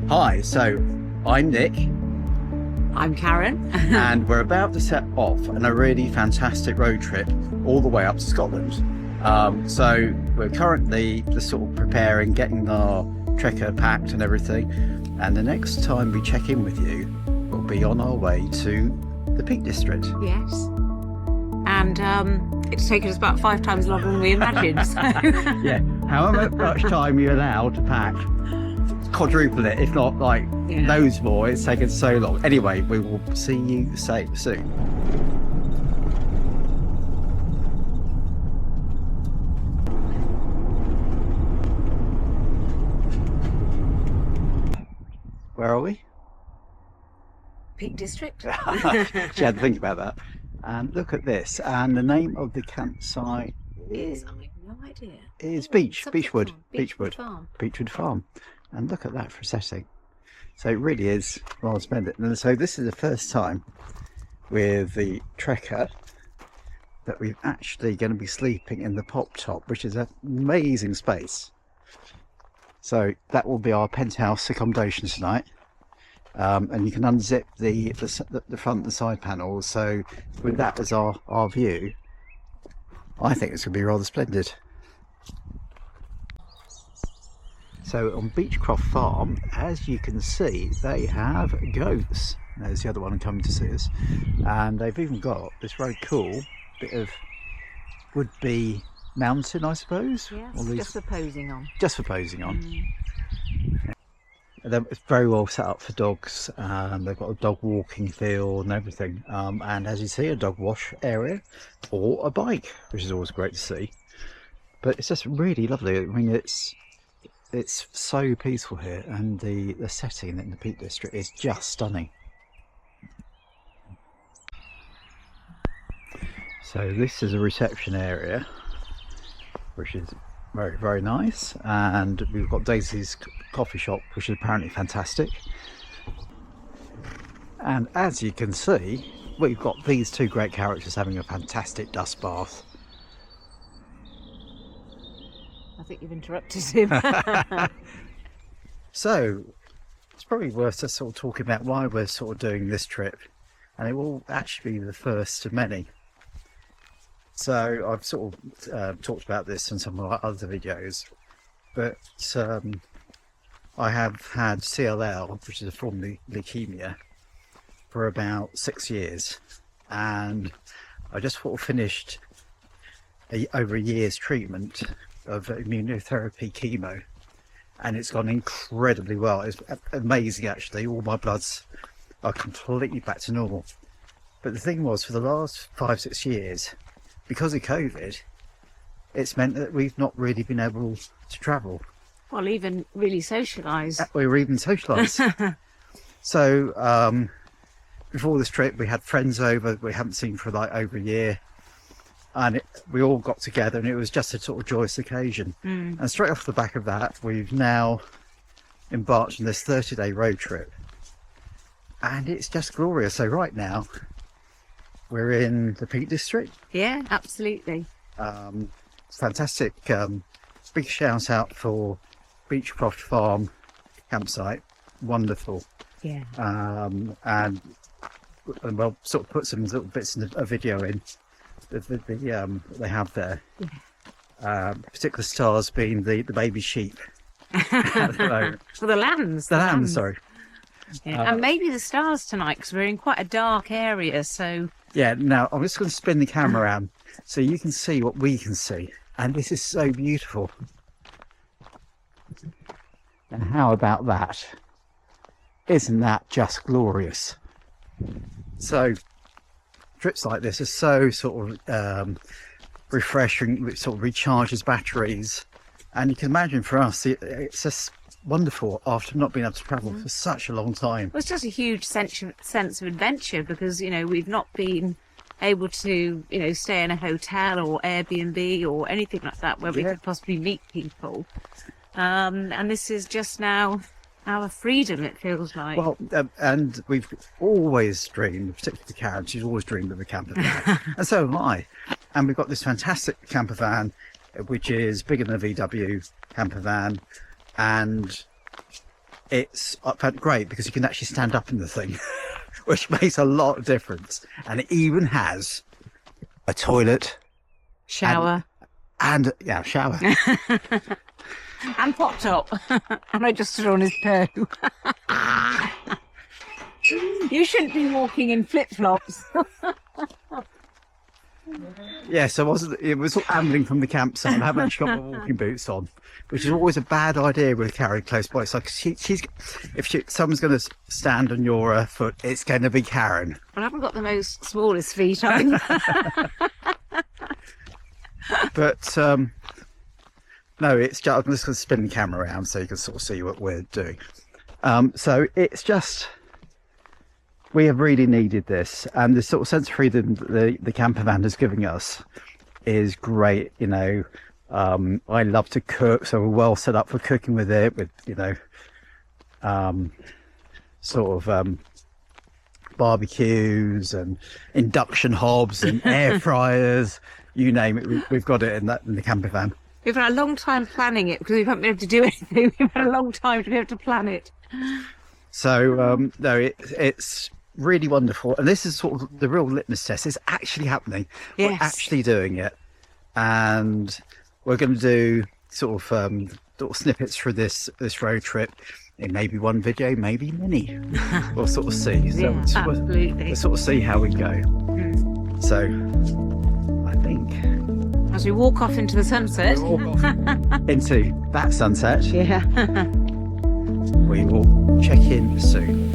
Hi, so I'm Nick. I'm Karen. And we're about to set off on a really fantastic road trip all the way up to Scotland. So we're currently just sort of preparing, getting our trekker packed and everything. And the next time we check in with you, we'll be on our way to the Peak District. Yes. And it's taken us about 5 times longer than we imagined. So. Yeah, however much time you're allowed to pack, quadruple it, if not like loads more. It's taken so long. Anyway, we will see you soon. Where are we? Peak District. She had to think about that. And look at this. And the name of the campsite is, I have no idea. Is Beechwood Farm. And look at that for a setting. So it really is well spent it. And so this is the first time with the trekker that we're actually going to be sleeping in the pop top, which is an amazing space. So that will be our penthouse accommodation tonight. And you can unzip the front and side panels. So with that as our view, I think it's going to be rather splendid. So on Beechcroft Farm, as you can see, they have goats. There's the other one coming to see us. And they've even got this very cool bit of would-be mountain, I suppose. Yes, just for posing on. Just for posing on. It's very well set up for dogs. They've got a dog walking field and everything. And as you see, a dog wash area or a bike, which is always great to see. But it's just really lovely. I mean, it's so peaceful here, and the setting in the Peak District is just stunning. So this is a reception area, which is very, very nice, and we've got Daisy's coffee shop, which is apparently fantastic. And as you can see, we've got these two great characters having a fantastic dust bath. I think you've interrupted him. So it's probably worth just sort of talking about why we're sort of doing this trip, and it will actually be the first of many. So I've sort of talked about this in some of our other videos, but I have had CLL, which is a form of leukemia, for about 6 years, and I just sort of finished over a year's treatment of immunotherapy chemo, and it's gone incredibly well. It's amazing, actually. All my bloods are completely back to normal. But the thing was, for the last 5-6 years, because of COVID, it's meant that we've not really been able to travel. Well, even really socialise. We were even socialised. So before this trip, we had friends over we haven't seen for like over a year, and we all got together, and it was just a sort of joyous occasion. And straight off the back of that, we've now embarked on this 30-day road trip, and it's just glorious. So right now we're in the Peak District. Yeah, absolutely. Fantastic. Big shout out for Beechcroft Farm campsite. Wonderful. Yeah. And we'll sort of put some little bits of a video in they have there. Yeah. Particular stars being the baby sheep. For the lambs. The lambs, sorry. Yeah. And maybe the stars tonight, because we're in quite a dark area, so... Yeah, now I'm just going to spin the camera around so you can see what we can see. And this is so beautiful. And how about that? Isn't that just glorious? So trips like this are so sort of refreshing. It sort of recharges batteries, and you can imagine for us it's just wonderful after not being able to travel for such a long time. Well, it's just a huge sense of adventure, because we've not been able to stay in a hotel or Airbnb or anything like that where we could possibly meet people, and this is just now our freedom, it feels like. Well, and we've always dreamed, particularly Karen, she's always dreamed of a campervan, and so have I. And we've got this fantastic campervan, which is bigger than a VW campervan, and I found it great because you can actually stand up in the thing, which makes a lot of difference. And it even has a toilet Shower. and yeah, shower. And pop top. And I just stood on his poo. You shouldn't be walking in flip-flops. Yes, it was sort of ambling from the campsite. I haven't actually got my walking boots on, which is always a bad idea with carrying close by. It's like someone's going to stand on your foot, it's going to be Karen. Well, I haven't got the most smallest feet either. But no, it's just, I'm just going to spin the camera around so you can sort of see what we're doing. So it's just, we have really needed this, and the sort of sense of freedom that the campervan is giving us is great. You know, I love to cook, so we're well set up for cooking with it, with, you know, barbecues and induction hobs and air fryers, you name it, we've got it in the campervan. We've had a long time planning it because we haven't been able to do anything. We've had a long time to be able to plan it. So no, it's really wonderful, and this is sort of the real litmus test. It's actually happening. Yes. We're actually doing it, and we're going to do sort of snippets for this road trip. It may be one video, maybe many. We'll sort of see. So Yeah, absolutely. we'll sort of see how we go. So I think As we walk off into the sunset. we'll walk off into that sunset. Yeah. We will check in soon.